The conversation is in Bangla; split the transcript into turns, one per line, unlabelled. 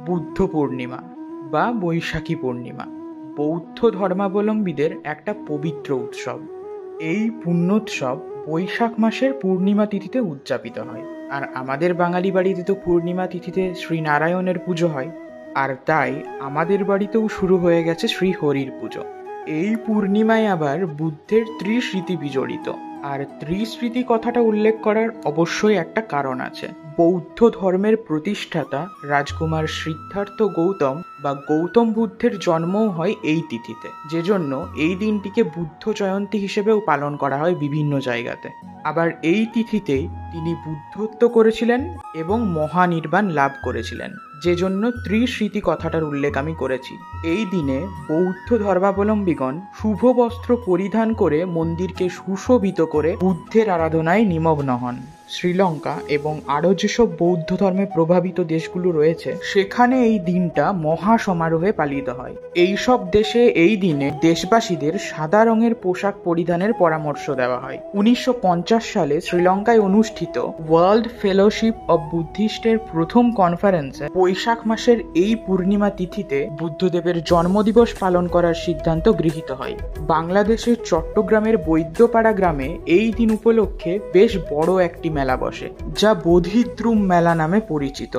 বুদ্ধ পূর্ণিমা বা বৈশাখী পূর্ণিমা বৌদ্ধ ধর্মাবলম্বীদের একটা পবিত্র উৎসব। এই পুণ্যোৎসব বৈশাখ মাসের পূর্ণিমা তিথিতে উদযাপিত হয়। আর আমাদের বাঙালি বাড়িতে তো পূর্ণিমা তিথিতে শ্রীনারায়ণের পুজো হয়, আর তাই আমাদের বাড়িতেও শুরু হয়ে গেছে শ্রীহরির পুজো। এই পূর্ণিমায় আবার বুদ্ধের ত্রিস্মৃতি বিজড়িত। আর ত্রিস্মৃতি কথাটা উল্লেখ করার অবশ্যই একটা কারণ আছে। বৌদ্ধ ধর্মের প্রতিষ্ঠাতা রাজকুমার সিদ্ধার্থ গৌতম বা গৌতম বুদ্ধের জন্মও হয় এই তিথিতে, যে জন্য এই দিনটিকে বুদ্ধ জয়ন্তী হিসেবেও পালন করা হয় বিভিন্ন জায়গাতে। আবার এই তিথিতেই তিনি বুদ্ধত্ব করেছিলেন এবং মহানির্বাণ লাভ করেছিলেন, যে জন্য ত্রিস্মৃতি কথাটার উল্লেখ আমি করেছি। এই দিনে বৌদ্ধ ধর্মাবলম্বীগণ শুভ বস্ত্র পরিধান করে মন্দিরকে সুশোভিত করে বুদ্ধের আরাধনায় নিমগ্ন হন। শ্রীলঙ্কা এবং আরও যেসব বৌদ্ধ ধর্মে প্রভাবিত দেশগুলো রয়েছে, সেখানে এই দিনটা মহা সমারোহে পালিত হয়। এই সব দেশে এই দিনে দেশবাসীদের সাদা রঙের পোশাক পরিধানের পরামর্শ দেওয়া হয়। 1950 সালে শ্রীলঙ্কায় অনুষ্ঠিত ওয়ার্ল্ড ফেলোশিপ অব বুদ্ধিস্টের প্রথম কনফারেন্সে বৈশাখ মাসের এই পূর্ণিমা তিথিতে বুদ্ধদেবের জন্মদিবস পালন করার সিদ্ধান্ত গৃহীত হয়। বাংলাদেশের চট্টগ্রামের বৈদ্যপাড়া গ্রামে এই দিন উপলক্ষে বেশ বড় একটি মেলা বসে, যা বোধিদ্রুম মেলা নামে পরিচিত।